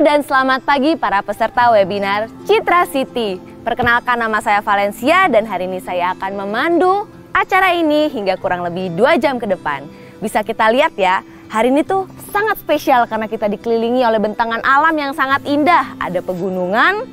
dan selamat pagi para peserta webinar Citra City. Perkenalkan, nama saya Valencia dan hari ini saya akan memandu acara ini hingga kurang lebih 2 jam ke depan. Bisa kita lihat ya, hari ini tuh sangat spesial karena kita dikelilingi oleh bentangan alam yang sangat indah. Ada pegunungan,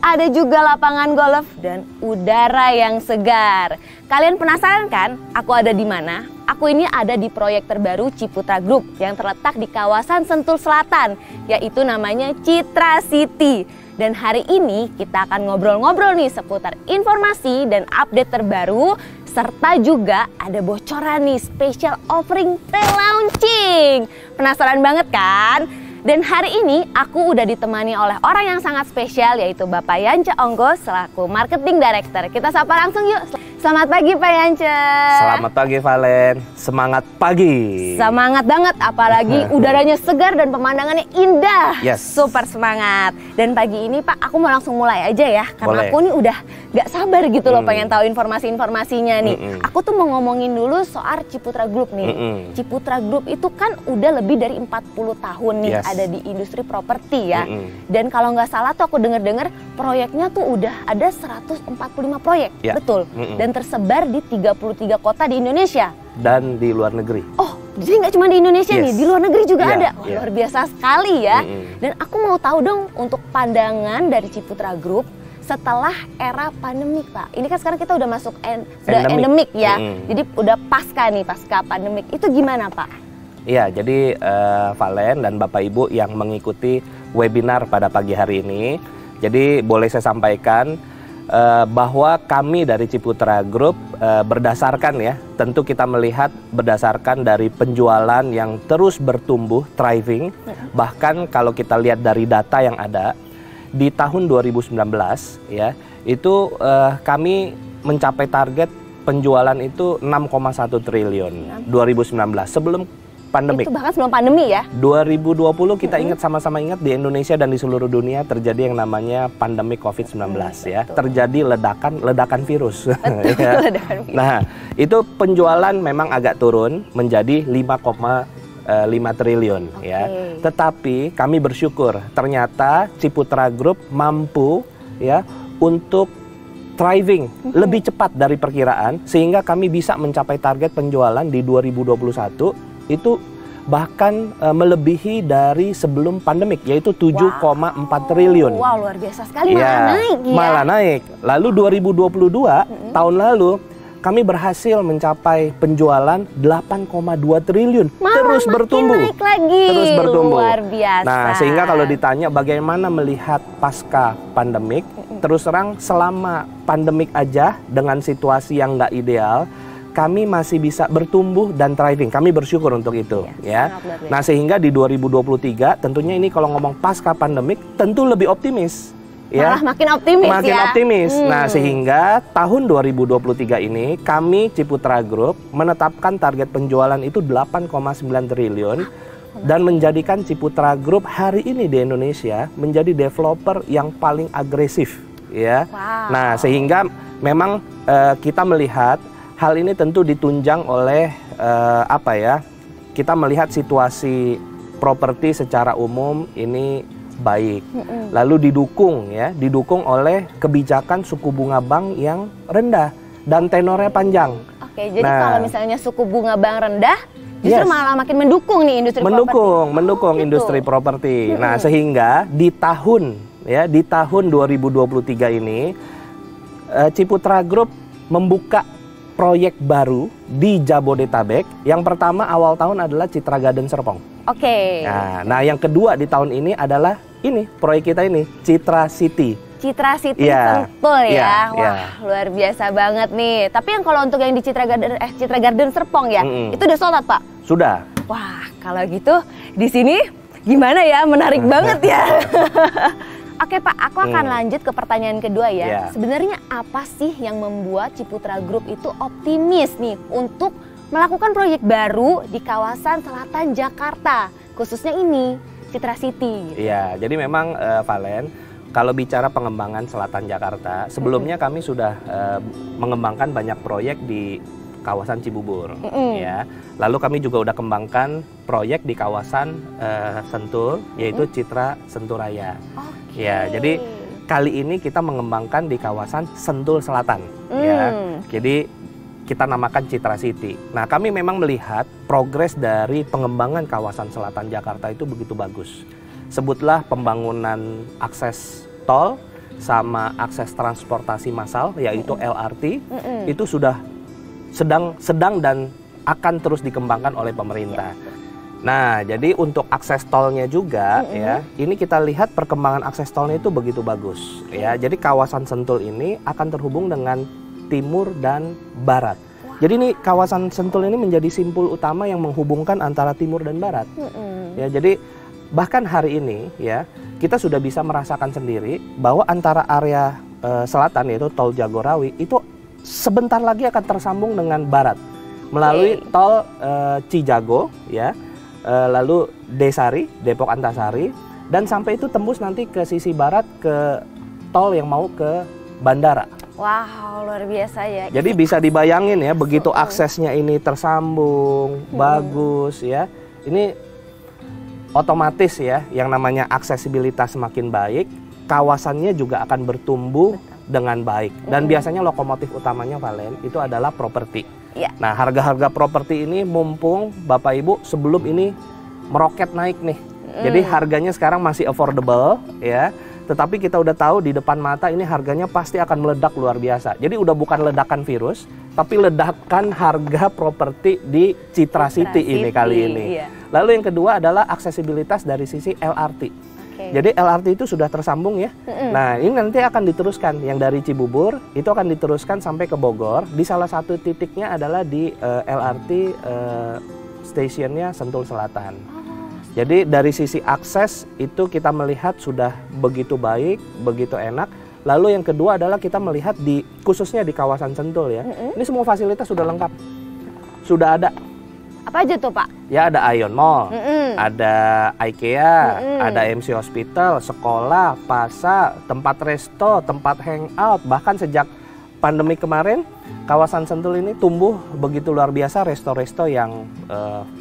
ada juga lapangan golf dan udara yang segar. Kalian penasaran kan aku ada di mana? Aku ini ada di proyek terbaru Ciputra Group yang terletak di kawasan Sentul Selatan, yaitu namanya Citra City. Dan hari ini kita akan ngobrol-ngobrol nih seputar informasi dan update terbaru, serta juga ada bocoran nih special offering pre-launching. Penasaran banget kan? Dan hari ini aku udah ditemani oleh orang yang sangat spesial, yaitu Bapak Yance Onggo selaku Marketing Director. Kita sapa langsung yuk. Selamat pagi Pak Yance. Selamat pagi Valen, semangat pagi. Semangat banget, apalagi udaranya segar dan pemandangannya indah. Yes. Super semangat. Dan pagi ini Pak, aku mau langsung mulai aja ya, karena Boleh. aku nih udah gak sabar gitu loh pengen tahu informasi-informasinya nih. Aku tuh mau ngomongin dulu soal Ciputra Group nih. Ciputra Group itu kan udah lebih dari 40 tahun nih ada di industri properti ya. Dan kalau nggak salah tuh aku denger-dengar proyeknya tuh udah ada 145 proyek, betul? Dan tersebar di 33 kota di Indonesia. Dan di luar negeri. Oh, jadi nggak cuma di Indonesia nih, di luar negeri juga ada. Wah, luar biasa sekali ya. Dan aku mau tahu dong untuk pandangan dari Ciputra Group setelah era pandemik Pak. Ini kan sekarang kita udah masuk endemik ya. Jadi udah pasca pandemik. Itu gimana Pak? Iya, jadi Valen dan Bapak Ibu yang mengikuti webinar pada pagi hari ini, jadi boleh saya sampaikan bahwa kami dari Ciputra Group berdasarkan ya, tentu kita melihat berdasarkan dari penjualan yang terus bertumbuh, thriving. Bahkan kalau kita lihat dari data yang ada di tahun 2019 ya, itu kami mencapai target penjualan itu 6,1 triliun 2019 sebelum pandemi. Itu bahkan sebelum pandemi ya? 2020 kita sama-sama ingat di Indonesia dan di seluruh dunia terjadi yang namanya pandemi COVID-19 ya. Betul. Terjadi ledakan virus. Betul, ya. ledakan virus. Nah, itu penjualan memang agak turun menjadi 5,5 triliun ya. Tetapi kami bersyukur ternyata Ciputra Group mampu ya untuk thriving lebih cepat dari perkiraan sehingga kami bisa mencapai target penjualan di 2021 itu bahkan melebihi dari sebelum pandemik, yaitu 7,4 triliun. Wow, luar biasa sekali, malah naik ya. Malah naik. Lalu 2022 tahun lalu kami berhasil mencapai penjualan 8,2 triliun. Malah terus bertumbuh. Naik lagi. Terus bertumbuh. Luar biasa. Nah, sehingga kalau ditanya bagaimana melihat pasca pandemik, terus terang selama pandemik aja dengan situasi yang nggak ideal, kami masih bisa bertumbuh dan thriving. Kami bersyukur untuk itu ya. Nah, sehingga di 2023 tentunya ini kalau ngomong pasca pandemik tentu lebih optimis ya. Malah makin optimis ya. Makin optimis. Nah, sehingga tahun 2023 ini kami Ciputra Group menetapkan target penjualan itu 8,9 triliun dan menjadikan Ciputra Group hari ini di Indonesia menjadi developer yang paling agresif ya. Nah, sehingga memang kita melihat hal ini tentu ditunjang oleh kita melihat situasi properti secara umum ini baik. Lalu didukung oleh kebijakan suku bunga bank yang rendah dan tenornya panjang. Oke, jadi kalau misalnya suku bunga bank rendah, justru malah makin mendukung nih industri properti. Mendukung industri properti. Nah, sehingga di tahun 2023 ini Ciputra Group membuka proyek baru di Jabodetabek. Yang pertama awal tahun adalah Citra Garden Serpong. Nah, yang kedua di tahun ini adalah ini proyek kita ini Citra City. Citra City Sentul ya. Wah, luar biasa banget nih. Tapi yang kalau untuk yang di Citra Garden Serpong ya, itu udah sold out Pak? Sudah. Wah, kalau gitu di sini gimana ya? Menarik banget ya. Oke Pak, aku akan lanjut ke pertanyaan kedua ya. Sebenarnya apa sih yang membuat Ciputra Group itu optimis nih untuk melakukan proyek baru di kawasan selatan Jakarta, khususnya ini Citra City? Iya, jadi memang Valen, kalau bicara pengembangan selatan Jakarta, sebelumnya kami sudah mengembangkan banyak proyek di kawasan Cibubur, ya. Lalu kami juga udah kembangkan proyek di kawasan Sentul, yaitu Citra Sentul Raya. Ya, jadi kali ini kita mengembangkan di kawasan Sentul Selatan, ya. Jadi kita namakan Citra City. Nah, kami memang melihat progres dari pengembangan kawasan selatan Jakarta itu begitu bagus. Sebutlah pembangunan akses tol sama akses transportasi massal, yaitu LRT, itu sudah sedang dan akan terus dikembangkan oleh pemerintah. Nah, jadi untuk akses tolnya juga, ya, ini kita lihat perkembangan akses tolnya itu begitu bagus, ya. Jadi kawasan Sentul ini akan terhubung dengan timur dan barat. Jadi ini kawasan Sentul ini menjadi simpul utama yang menghubungkan antara timur dan barat. Ya, jadi bahkan hari ini, ya, kita sudah bisa merasakan sendiri bahwa antara area selatan, yaitu tol Jagorawi, itu sebentar lagi akan tersambung dengan barat melalui tol Cijago, ya, lalu Desari, Depok Antasari, dan sampai itu tembus nanti ke sisi barat ke tol yang mau ke bandara. Wow, luar biasa ya. Jadi bisa dibayangin ya, begitu aksesnya ini tersambung, bagus ya. Ini otomatis ya, yang namanya aksesibilitas semakin baik, kawasannya juga akan bertumbuh dengan baik. Dan biasanya lokomotif utamanya, Valen, itu adalah properti. Nah, harga-harga properti ini mumpung Bapak Ibu sebelum ini meroket naik nih. Jadi harganya sekarang masih affordable ya. Tetapi kita udah tahu di depan mata ini harganya pasti akan meledak luar biasa. Jadi udah bukan ledakan virus, tapi ledakan harga properti di Citra City ini kali ini. Lalu yang kedua adalah aksesibilitas dari sisi LRT. Jadi LRT itu sudah tersambung ya. Nah, ini nanti akan diteruskan yang dari Cibubur itu akan diteruskan sampai ke Bogor. Di salah satu titiknya adalah di LRT stasiunnya Sentul Selatan. Jadi dari sisi akses itu kita melihat sudah begitu baik, begitu enak. Lalu yang kedua adalah kita melihat di khususnya di kawasan Sentul ya. Ini semua fasilitas sudah lengkap. Sudah ada. Apa aja tuh, Pak? Ya, ada Ion Mall, ada IKEA, ada MC Hospital, sekolah, pasar, tempat resto, tempat hangout. Bahkan sejak pandemi kemarin, kawasan Sentul ini tumbuh begitu luar biasa, resto-resto yang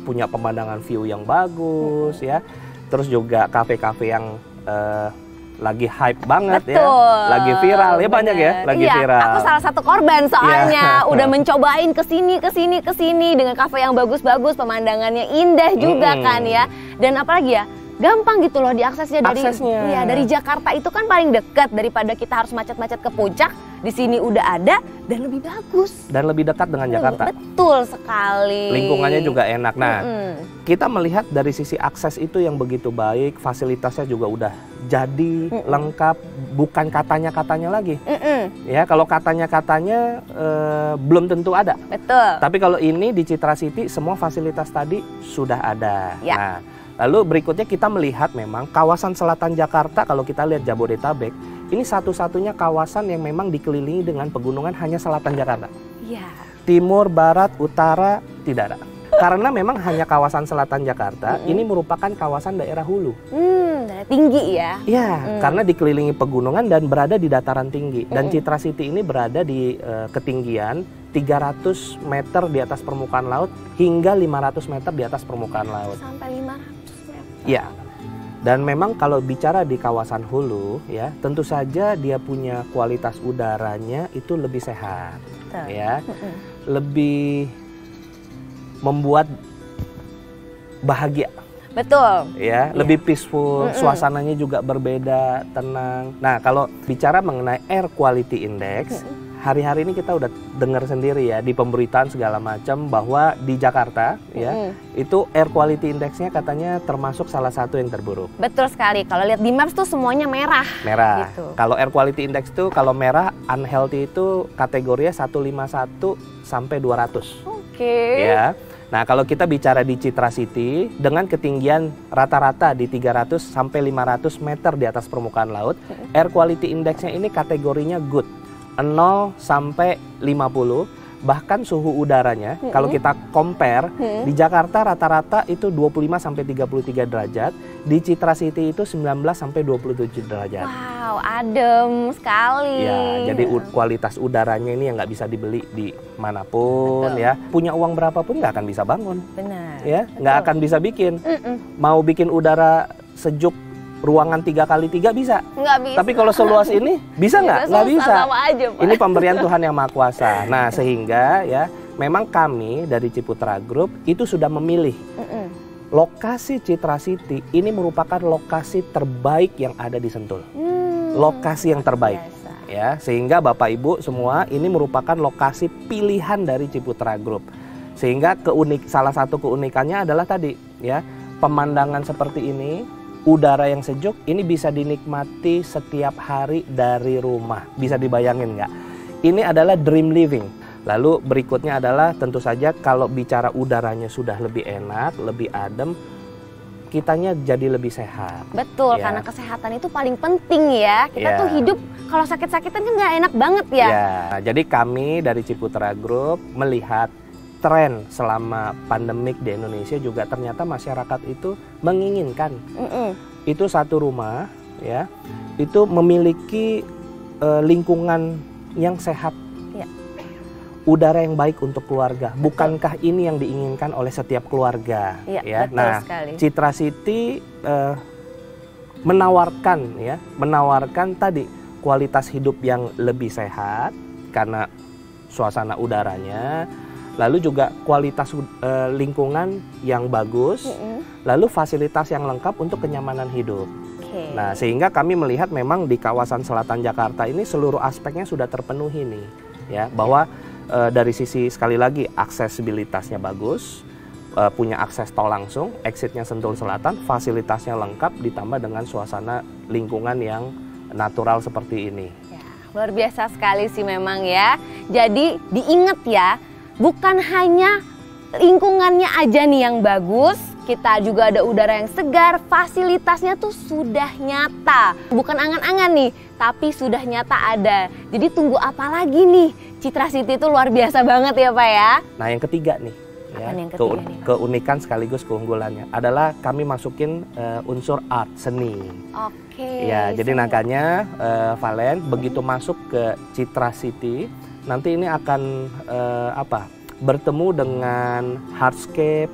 punya pemandangan view yang bagus ya. Terus juga kafe-kafe yang lagi hype banget. Betul. Ya, lagi viral ya, banyak ya, lagi viral. Aku salah satu korban soalnya, udah mencobain kesini dengan kafe yang bagus-bagus, pemandangannya indah juga kan ya. Dan apalagi ya, gampang gitu loh diaksesnya dari Jakarta itu kan paling dekat daripada kita harus macet-macet ke puncak. Di sini udah ada dan lebih bagus. Dan lebih dekat dengan Jakarta. Betul sekali. Lingkungannya juga enak. Nah, kita melihat dari sisi akses itu yang begitu baik, fasilitasnya juga udah jadi lengkap, bukan katanya-katanya lagi. Ya, kalau katanya-katanya belum tentu ada. Betul. Tapi kalau ini di Citra City semua fasilitas tadi sudah ada. Ya. Nah, lalu berikutnya kita melihat memang kawasan selatan Jakarta, kalau kita lihat Jabodetabek, ini satu-satunya kawasan yang memang dikelilingi dengan pegunungan hanya selatan Jakarta. Iya. Timur, barat, utara tidak ada. Karena memang hanya kawasan selatan Jakarta ini merupakan kawasan daerah hulu. Daerah tinggi ya. Iya, karena dikelilingi pegunungan dan berada di dataran tinggi. Dan Citra City ini berada di ketinggian 300 meter di atas permukaan laut hingga 500 meter di atas permukaan laut. Sampai 500 meter. Iya. Dan memang kalau bicara di kawasan hulu ya, tentu saja dia punya kualitas udaranya itu lebih sehat. Ya. Lebih membuat bahagia. Betul. Ya, lebih peaceful, suasananya juga berbeda, tenang. Nah, kalau bicara mengenai air quality index, hari-hari ini kita udah dengar sendiri ya di pemberitaan segala macam bahwa di Jakarta ya itu air quality indexnya katanya termasuk salah satu yang terburuk. Betul sekali. Kalau lihat di Maps tuh semuanya merah. Merah. Gitu. Kalau air quality index tuh kalau merah unhealthy itu kategorinya 151 sampai 200. Oke. Ya. Nah, kalau kita bicara di Citra City dengan ketinggian rata-rata di 300 sampai 500 meter di atas permukaan laut, air quality indexnya ini kategorinya good. 0 sampai 50 Bahkan suhu udaranya kalau kita compare di Jakarta rata-rata itu 25 sampai 33 derajat, di Citra City itu 19 sampai 27 derajat. Wow, adem sekali. Ya, jadi kualitas udaranya ini yang nggak bisa dibeli di manapun. Betul. Ya. Punya uang berapapun nggak akan bisa bangun. Benar. Ya, nggak akan bisa bikin. Mau bikin udara sejuk ruangan 3x3 bisa. Nggak bisa. Tapi kalau seluas ini bisa nggak? Nggak bisa. Sama aja, Pak. Ini pemberian Tuhan yang Maha Kuasa. Nah, sehingga ya memang kami dari Ciputra Group itu sudah memilih lokasi Citra City ini merupakan lokasi terbaik yang ada di Sentul. Lokasi yang terbaik. Ya, sehingga Bapak Ibu semua ini merupakan lokasi pilihan dari Ciputra Group. Sehingga salah satu keunikannya adalah tadi ya, pemandangan seperti ini, udara yang sejuk ini bisa dinikmati setiap hari dari rumah. Bisa dibayangin nggak? Ini adalah dream living. Lalu berikutnya adalah tentu saja kalau bicara udaranya sudah lebih enak, lebih adem, kitanya jadi lebih sehat. Betul, ya. karena kesehatan itu paling penting ya. Kita tuh hidup kalau sakit-sakitan kan nggak enak banget ya. Nah, jadi kami dari Ciputra Group melihat tren selama pandemik di Indonesia juga ternyata masyarakat itu menginginkan itu satu rumah ya itu memiliki lingkungan yang sehat, udara yang baik untuk keluarga. Bukankah ini yang diinginkan oleh setiap keluarga? Ya. Nah, sekali. Citra City menawarkan tadi kualitas hidup yang lebih sehat karena suasana udaranya, lalu juga kualitas lingkungan yang bagus, lalu fasilitas yang lengkap untuk kenyamanan hidup. Nah, sehingga kami melihat memang di kawasan selatan Jakarta ini seluruh aspeknya sudah terpenuhi nih, ya, bahwa dari sisi sekali lagi aksesibilitasnya bagus, punya akses tol langsung, exitnya Sentul Selatan, fasilitasnya lengkap ditambah dengan suasana lingkungan yang natural seperti ini. Ya, luar biasa sekali sih memang ya. Jadi diingat ya, bukan hanya lingkungannya aja nih yang bagus, kita juga ada udara yang segar, fasilitasnya tuh sudah nyata. Bukan angan-angan nih, tapi sudah nyata ada. Jadi tunggu apa lagi nih? Citra City itu luar biasa banget ya Pak ya. Nah yang ketiga nih, keunikan sekaligus keunggulannya adalah kami masukin unsur art, seni. Oke. Ya, jadi makanya Valen begitu masuk ke Citra City, nanti ini akan bertemu dengan hardscape,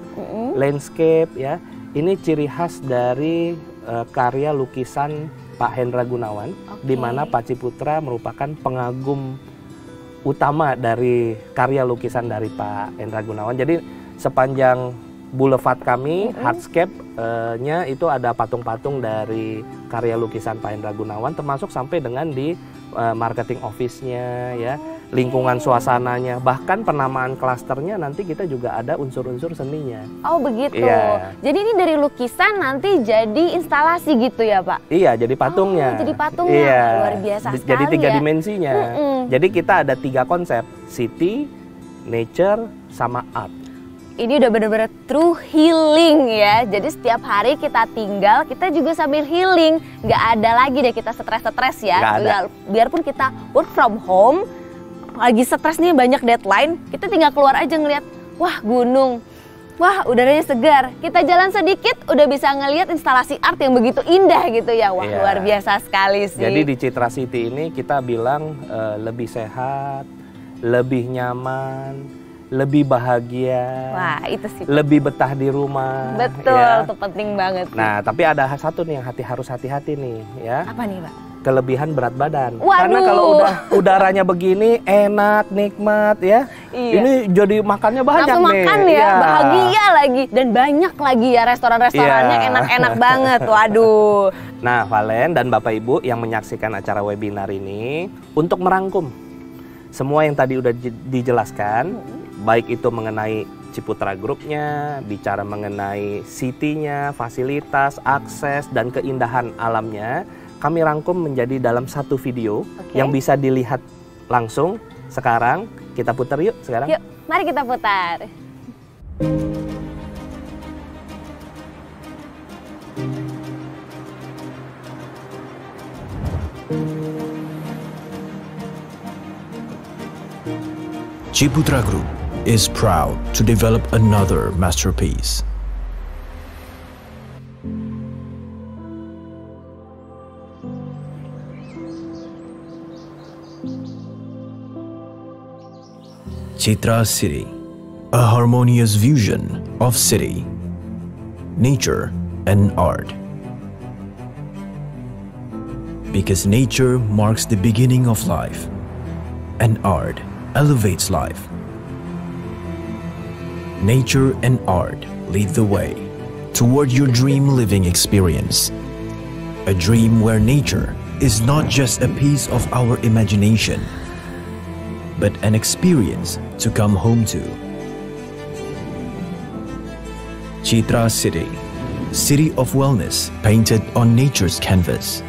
landscape ya. Ini ciri khas dari karya lukisan Pak Hendra Gunawan, di mana Pak Ciputra merupakan pengagum utama dari karya lukisan dari Pak Hendra Gunawan. Jadi sepanjang boulevard kami, hardscape-nya itu ada patung-patung dari karya lukisan Pak Hendra Gunawan, termasuk sampai dengan di marketing office-nya ya, lingkungan suasananya, bahkan penamaan klasternya nanti kita juga ada unsur-unsur seninya. Oh begitu. Iya. Jadi ini dari lukisan nanti jadi instalasi gitu ya Pak? Iya, jadi patungnya. Jadi patungnya. Iya. Luar biasa sekali. Jadi 3 dimensinya. Jadi kita ada 3 konsep, city, nature, sama art. Ini udah bener-bener true healing ya. Jadi setiap hari kita tinggal, kita juga sambil healing. Nggak ada lagi deh kita stres-stres ya. Nggak ada. Biarpun kita work from home, lagi stres nih banyak deadline, kita tinggal keluar aja ngeliat, wah gunung, wah udaranya segar. Kita jalan sedikit udah bisa ngeliat instalasi art yang begitu indah gitu ya. Wah luar biasa sekali sih. Jadi di Citra City ini kita bilang lebih sehat, lebih nyaman, lebih bahagia. Wah itu sih. Lebih betah di rumah. Betul, ya. itu penting banget sih. Nah tapi ada satu nih yang harus hati-hati nih ya. Apa nih Pak? Kelebihan berat badan. Waduh. Karena kalau udaranya begini enak, nikmat ya. Iya. Ini jadi makannya banyak nafsu nih. makan ya, bahagia lagi. Dan banyak lagi ya restoran-restorannya enak-enak banget. Waduh. Nah Valen dan Bapak Ibu yang menyaksikan acara webinar ini, untuk merangkum semua yang tadi udah dijelaskan, baik itu mengenai Ciputra Group-nya, bicara mengenai city-nya, fasilitas, akses, dan keindahan alamnya, kami rangkum menjadi dalam satu video yang bisa dilihat langsung. Sekarang kita putar yuk sekarang. Yuk, mari kita putar. Ciputra Group is proud to develop another masterpiece. Citra City, a harmonious vision of city, nature and art. Because nature marks the beginning of life, and art elevates life. Nature and art lead the way toward your dream living experience. A dream where nature is not just a piece of our imagination, but an experience to come home to. Citra City, city of wellness painted on nature's canvas.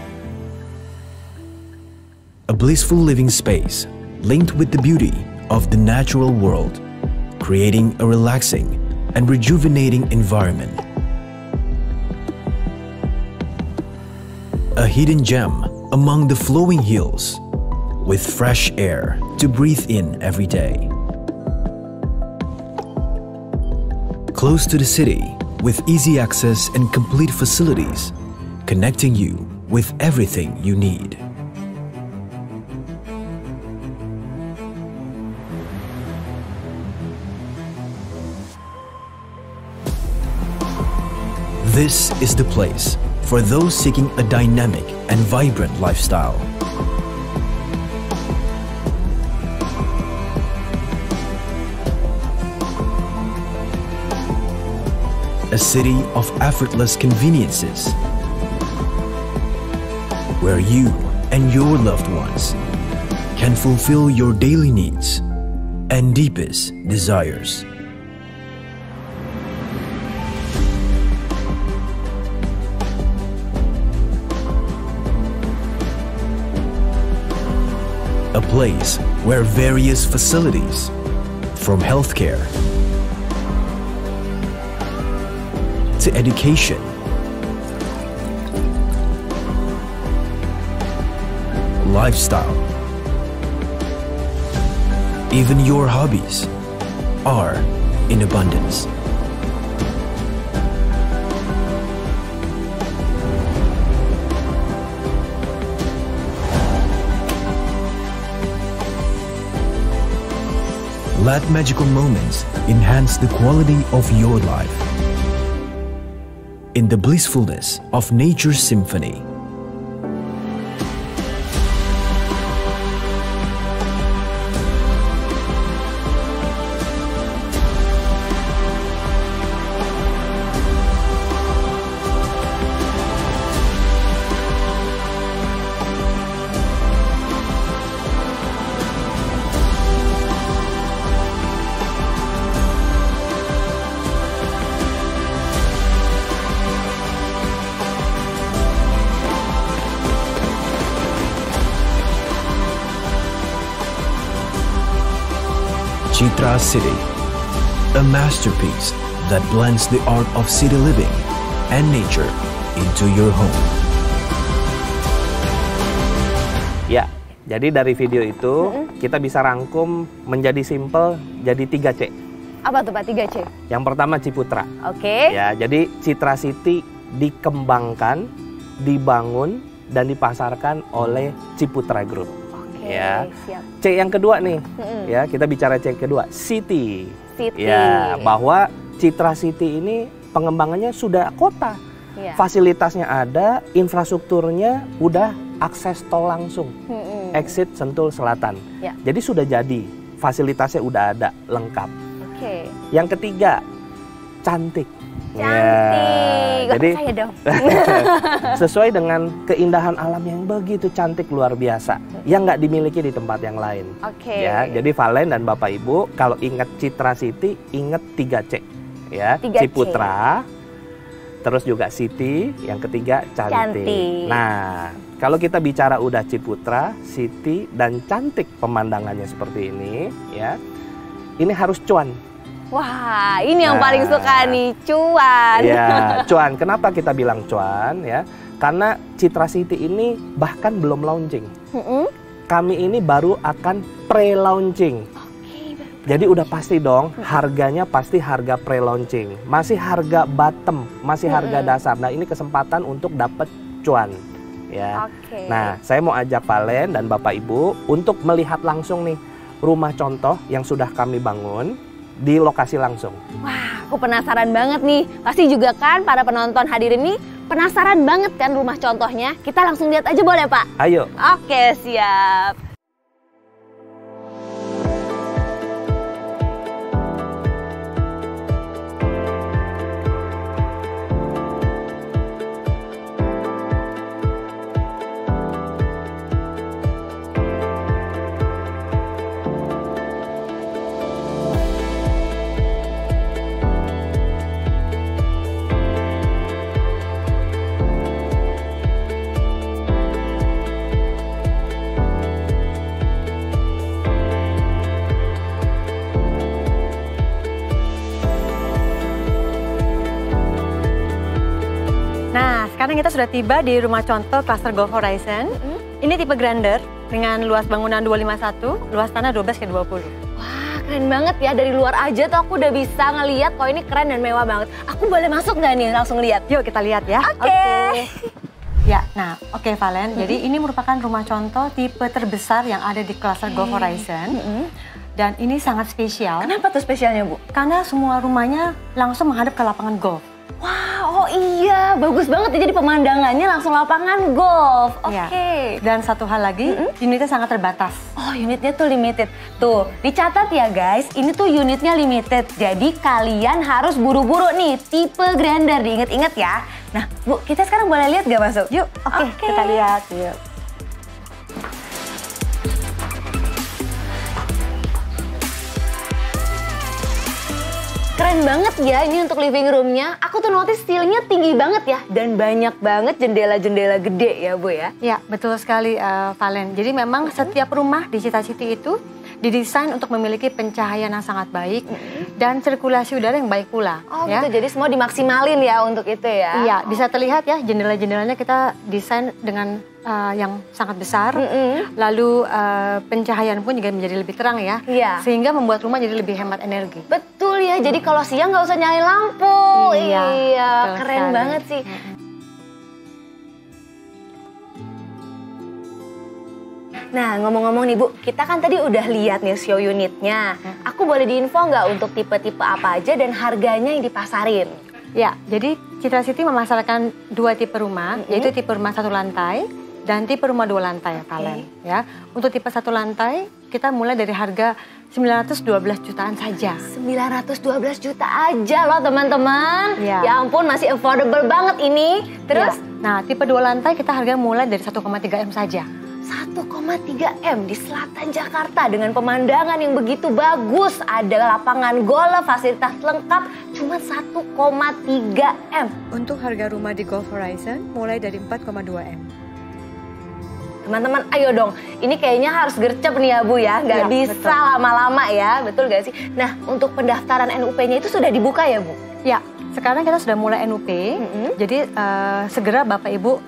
A blissful living space linked with the beauty of the natural world, creating a relaxing and rejuvenating environment. A hidden gem among the flowing hills, with fresh air to breathe in every day. Close to the city, with easy access and complete facilities, connecting you with everything you need. This is the place for those seeking a dynamic and vibrant lifestyle. A city of effortless conveniences, where you and your loved ones can fulfill your daily needs and deepest desires. A place where various facilities, from healthcare to education, lifestyle, even your hobbies, are in abundance. Let magical moments enhance the quality of your life in the blissfulness of nature's symphony. Citra City, a masterpiece that blends the art of city living and nature into your home. Ya, jadi dari video itu kita bisa rangkum menjadi simple jadi 3C. Apa tuh Pak 3C? Yang pertama Ciputra. Oke. Ya, jadi Citra City dikembangkan, dibangun dan dipasarkan oleh Ciputra Group. Ya, siap. C yang kedua nih, ya kita bicara C kedua, City. Ya, bahwa Citra City ini pengembangannya sudah kota, fasilitasnya ada, infrastrukturnya udah akses tol langsung, exit Sentul Selatan. Jadi sudah jadi, fasilitasnya udah ada, lengkap. Yang ketiga, cantik. Cantik, jadi saya dong. Sesuai dengan keindahan alam yang begitu cantik luar biasa, yang nggak dimiliki di tempat yang lain. Ya, jadi Valen dan Bapak Ibu kalau ingat Citra City, ingat 3C, ya, 3C. Ciputra, terus juga City, yang ketiga cantik. Nah, kalau kita bicara udah Ciputra, City dan cantik pemandangannya seperti ini, ya, ini harus cuan. Wah, ini yang paling suka nih, cuan. Ya, cuan. Kenapa kita bilang cuan? Ya, karena Citra City ini bahkan belum launching. Kami ini baru akan pre-launching. Jadi udah pasti dong, harganya pasti harga pre-launching. Masih harga bottom, masih harga dasar. Nah, ini kesempatan untuk dapat cuan. Ya. Nah, saya mau ajak Valen dan Bapak Ibu untuk melihat langsung nih rumah contoh yang sudah kami bangun di lokasi langsung. Wah, aku penasaran banget nih. Pasti juga kan para penonton hadir ini penasaran banget kan rumah contohnya. Kita langsung lihat aja boleh, Pak? Ayo. Oke, siap. Nah, sekarang kita sudah tiba di rumah contoh Cluster Golf Horizon. Ini tipe Grander dengan luas bangunan 251, luas tanah 12x20. Wah, keren banget ya. Dari luar aja tuh aku udah bisa ngeliat kok ini keren dan mewah banget. Aku boleh masuk nggak nih langsung lihat? Yuk kita lihat ya. Oke. Ya, nah oke Valen, jadi ini merupakan rumah contoh tipe terbesar yang ada di Cluster Golf Horizon. Dan ini sangat spesial. Kenapa tuh spesialnya, Bu? Karena semua rumahnya langsung menghadap ke lapangan golf. Wah, oh iya, bagus banget ya. Jadi pemandangannya langsung lapangan golf. Oke. Ya. Dan satu hal lagi, unitnya sangat terbatas. Oh, unitnya tuh limited. Tuh, dicatat ya guys, ini tuh unitnya limited. Jadi kalian harus buru-buru nih, tipe Grander, diinget-inget ya. Nah, Bu, kita sekarang boleh lihat gak masuk? Yuk, oke, kita lihat. Yuk. Keren banget ya ini untuk living roomnya. Aku tuh notice stylenya tinggi banget ya. Dan banyak banget jendela-jendela gede ya, Bu ya. Ya, betul sekali Valen. Jadi memang setiap rumah di Citra City itu didesain untuk memiliki pencahayaan yang sangat baik dan sirkulasi udara yang baik pula. Oh ya. gitu, jadi semua dimaksimalin ya untuk itu ya? Iya, bisa terlihat ya jendela-jendelanya kita desain dengan yang sangat besar. Lalu pencahayaan pun juga menjadi lebih terang ya. Iya. Sehingga membuat rumah jadi lebih hemat energi. Betul ya, jadi kalau siang nggak usah nyalain lampu. Iya, keren sekali. banget sih. Nah, ngomong-ngomong nih Bu, kita kan tadi udah lihat nih show unitnya. Aku boleh diinfo nggak untuk tipe-tipe apa aja dan harganya yang dipasarin? Ya, jadi Citra City memasarkan dua tipe rumah, yaitu tipe rumah satu lantai dan tipe rumah dua lantai ya kalian. Ya, untuk tipe satu lantai kita mulai dari harga 912 jutaan saja. 912 juta aja loh teman-teman. Ya. Ya ampun, masih affordable banget ini. Terus? Ya. Nah, tipe dua lantai kita harga mulai dari 1,3 M saja. 1,3 M di selatan Jakarta dengan pemandangan yang begitu bagus. Ada lapangan golf, fasilitas lengkap, cuma 1,3 M. Untuk harga rumah di Golf Horizon mulai dari 4,2 M. Teman-teman, ayo dong. Ini kayaknya harus gercep nih ya Bu ya. Nggak Ya, bisa lama-lama ya. Betul gak sih? Nah, untuk pendaftaran NUP-nya itu sudah dibuka ya Bu? Ya, sekarang kita sudah mulai NUP. Jadi segera Bapak Ibu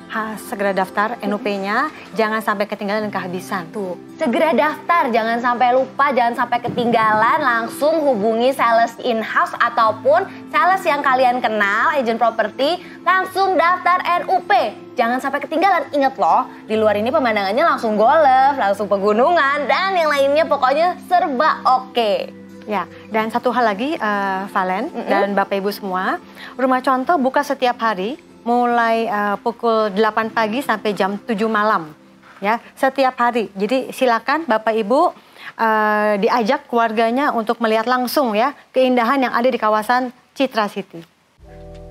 segera daftar NUP-nya. Jangan sampai ketinggalan dan kehabisan. Tuh, segera daftar. Jangan sampai lupa, jangan sampai ketinggalan. Langsung hubungi sales in-house ataupun sales yang kalian kenal, agent properti. Langsung daftar NUP. Jangan sampai ketinggalan. Ingat loh, di luar ini pemandangannya langsung golf, langsung pegunungan, dan yang lainnya pokoknya serba oke. Ya, dan satu hal lagi Valen dan Bapak Ibu semua, rumah contoh buka setiap hari mulai pukul 8 pagi sampai jam 7 malam. Ya, setiap hari. Jadi silakan Bapak Ibu diajak keluarganya untuk melihat langsung ya keindahan yang ada di kawasan Citra City.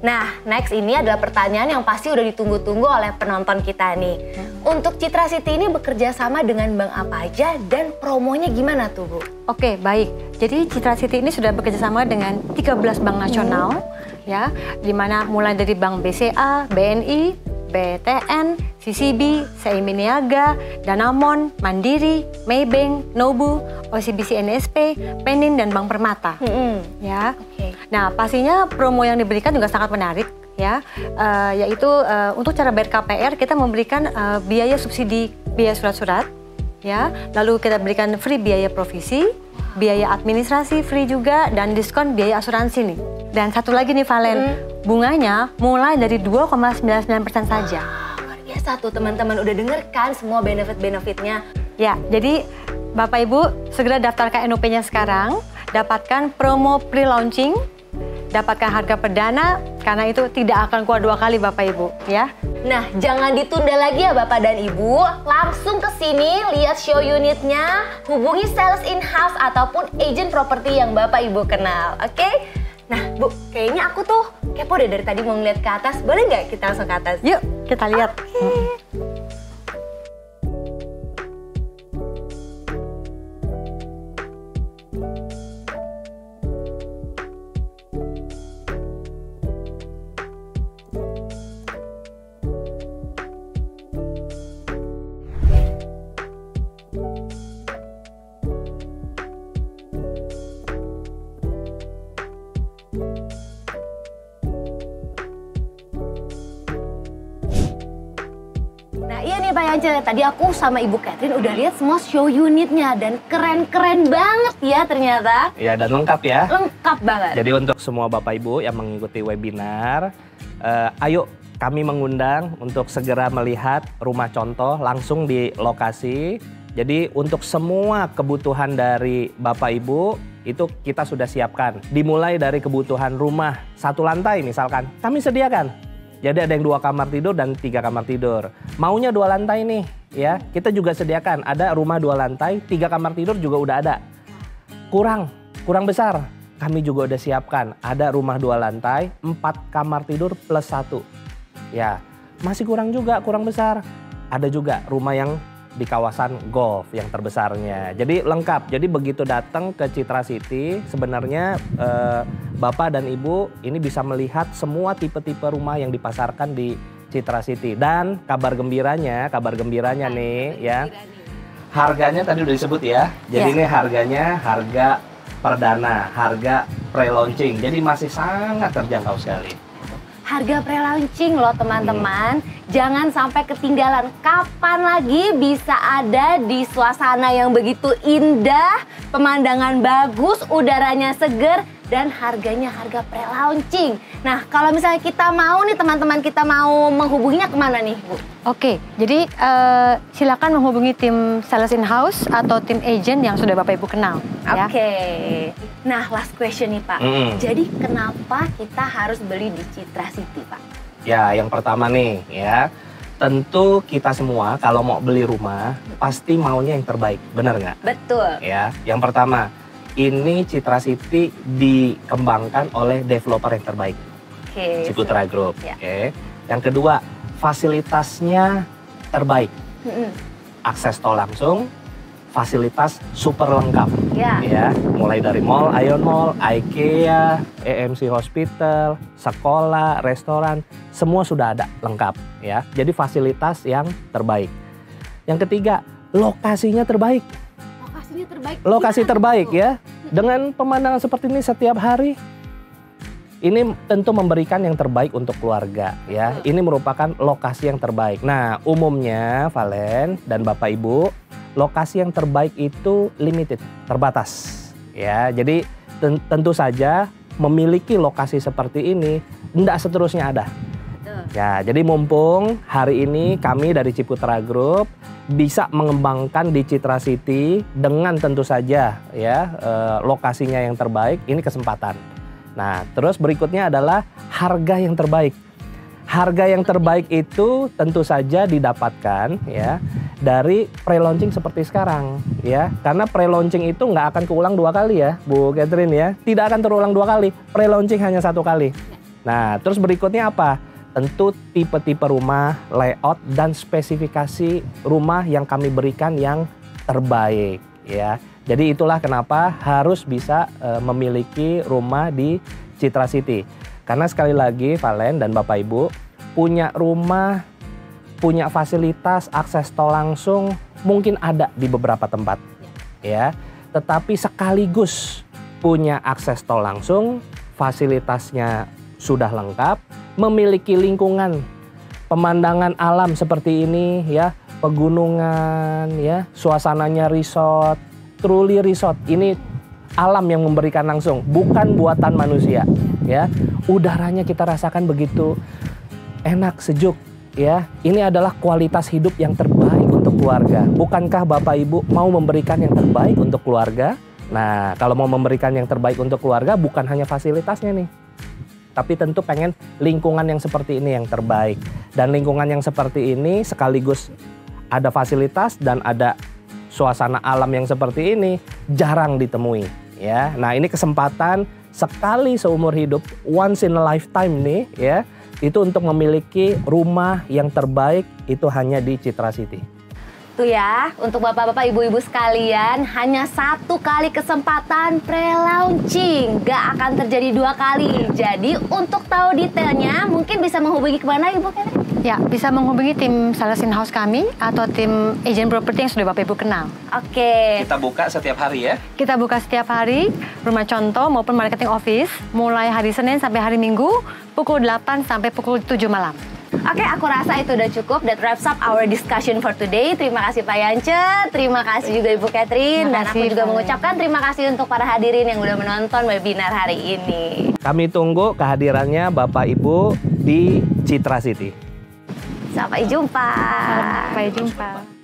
Nah, next ini adalah pertanyaan yang pasti udah ditunggu-tunggu oleh penonton kita nih. Untuk Citra City ini bekerja sama dengan bank apa aja dan promonya gimana tuh Bu? Oke, baik. Jadi Citra City ini sudah bekerja sama dengan 13 bank nasional, ya, di mana mulai dari Bank BCA, BNI, BTN, CCB, CIMB Niaga, Danamon, Mandiri, Maybank, Nobu, OCBC NSP, Penin, dan Bank Permata. Ya. Oke. Nah, pastinya promo yang diberikan juga sangat menarik, ya, yaitu untuk cara bayar KPR kita memberikan biaya subsidi biaya surat-surat, ya, lalu kita berikan free biaya provisi, biaya administrasi free juga, dan diskon biaya asuransi nih. Dan satu lagi nih Valen, bunganya mulai dari 2,99% saja. Luar biasa tuh teman-teman, udah denger kan semua benefit-benefitnya. Ya, jadi Bapak Ibu segera daftarkan NOP-nya sekarang, dapatkan promo pre-launching, dapatkan harga perdana, karena itu tidak akan keluar 2 kali Bapak Ibu ya. Nah, jangan ditunda lagi ya Bapak dan Ibu. Langsung ke sini, lihat show unitnya, hubungi sales in-house ataupun agent properti yang Bapak Ibu kenal, oke? Nah, Bu, kayaknya aku tuh kepo deh dari tadi mau ngeliat ke atas. Boleh nggak kita langsung ke atas? Yuk, kita lihat. Pak Yance, tadi aku sama Ibu Catherine udah lihat semua show unitnya dan keren-keren banget ya ternyata. Ya, dan lengkap ya. Lengkap banget. Jadi untuk semua Bapak Ibu yang mengikuti webinar, ayo kami mengundang untuk segera melihat rumah contoh langsung di lokasi. Jadi untuk semua kebutuhan dari Bapak Ibu itu kita sudah siapkan. Dimulai dari kebutuhan rumah 1 lantai misalkan, kami sediakan. Jadi ada yang 2 kamar tidur dan 3 kamar tidur. Maunya 2 lantai nih, ya kita juga sediakan. Ada rumah 2 lantai, 3 kamar tidur juga udah ada. Kurang besar, kami juga udah siapkan. Ada rumah 2 lantai, 4 kamar tidur plus 1. Ya, masih kurang juga, kurang besar. Ada juga rumah yang di kawasan golf yang terbesarnya. Jadi lengkap. Jadi begitu datang ke Citra City, sebenarnya Bapak dan Ibu ini bisa melihat semua tipe-tipe rumah yang dipasarkan di Citra City. Dan kabar gembiranya nih ya. Harganya tadi udah disebut ya. Jadi ini harganya harga perdana, harga pre-launching. Jadi masih sangat terjangkau sekali. Harga pre-launching loh teman-teman. Jangan sampai ketinggalan. Kapan lagi bisa ada di suasana yang begitu indah, pemandangan bagus, udaranya seger, dan harganya harga pre-launching. Nah, kalau misalnya kita mau nih teman-teman, kita mau menghubunginya kemana nih Bu? Oke, jadi silakan menghubungi tim sales in-house atau tim agent yang sudah Bapak Ibu kenal. Oke. Nah, last question nih Pak. Jadi kenapa kita harus beli di Citra City Pak? Ya, yang pertama nih ya, tentu kita semua kalau mau beli rumah pasti maunya yang terbaik, benar nggak? Betul. Ya, yang pertama, ini Citra City dikembangkan oleh developer yang terbaik, Ciputra Group. Ya. Oke. Yang kedua, fasilitasnya terbaik, akses tol langsung, fasilitas super lengkap. Ya, mulai dari mall, Ion Mall, IKEA, EMC Hospital, sekolah, restoran, semua sudah ada lengkap ya. Jadi fasilitas yang terbaik. Yang ketiga, lokasinya terbaik. Lokasi terbaik ya. Dengan pemandangan seperti ini setiap hari, ini tentu memberikan yang terbaik untuk keluarga ya. Ini merupakan lokasi yang terbaik. Nah, umumnya Valen dan Bapak Ibu, lokasi yang terbaik itu limited, terbatas ya. Jadi tentu saja memiliki lokasi seperti ini tidak seterusnya ada. Ya, jadi mumpung hari ini kami dari Ciputra Group bisa mengembangkan di Citra City dengan tentu saja ya lokasinya yang terbaik, ini kesempatan. Nah, terus berikutnya adalah harga yang terbaik. Harga yang terbaik itu tentu saja didapatkan ya dari pre-launching seperti sekarang ya. Karena pre-launching itu nggak akan keulang 2 kali ya Bu Catherine ya. Tidak akan terulang 2 kali, pre-launching hanya 1 kali. Nah, terus berikutnya apa? Tentu tipe-tipe rumah, layout, dan spesifikasi rumah yang kami berikan yang terbaik ya. Jadi itulah kenapa harus bisa memiliki rumah di Citra City. Karena sekali lagi Valen dan Bapak Ibu, punya rumah, punya fasilitas, akses tol langsung mungkin ada di beberapa tempat ya. Tetapi sekaligus punya akses tol langsung, fasilitasnya sudah lengkap, memiliki lingkungan, pemandangan alam seperti ini ya, pegunungan ya, suasananya resort, truly resort. Ini alam yang memberikan langsung, bukan buatan manusia. Ya, udaranya kita rasakan begitu enak, sejuk. Ya, ini adalah kualitas hidup yang terbaik untuk keluarga. Bukankah Bapak Ibu mau memberikan yang terbaik untuk keluarga? Nah, kalau mau memberikan yang terbaik untuk keluarga, bukan hanya fasilitasnya nih, tapi tentu pengen lingkungan yang seperti ini yang terbaik. Dan lingkungan yang seperti ini sekaligus ada fasilitas dan ada suasana alam yang seperti ini jarang ditemui. Ya, nah ini kesempatan sekali seumur hidup, once in a lifetime nih, ya, itu untuk memiliki rumah yang terbaik itu hanya di Citra City. Tuh ya, untuk bapak-bapak, ibu-ibu sekalian, hanya 1 kali kesempatan pre-launching, gak akan terjadi 2 kali. Jadi untuk tahu detailnya, mungkin bisa menghubungi kemana Ibu Catherine? Ya, bisa menghubungi tim sales in-house kami atau tim agent property yang sudah Bapak Ibu kenal. Oke. Kita buka setiap hari ya? Kita buka setiap hari, rumah contoh maupun marketing office, mulai hari Senin sampai hari Minggu, pukul 8 sampai pukul 7 malam. Oke, aku rasa itu udah cukup. That wraps up our discussion for today. Terima kasih Pak Yance, terima kasih juga Ibu Catherine, dan aku juga mengucapkan terima kasih untuk para hadirin yang udah menonton webinar hari ini. Kami tunggu kehadirannya Bapak Ibu di Citra City. Sampai jumpa. Sampai jumpa.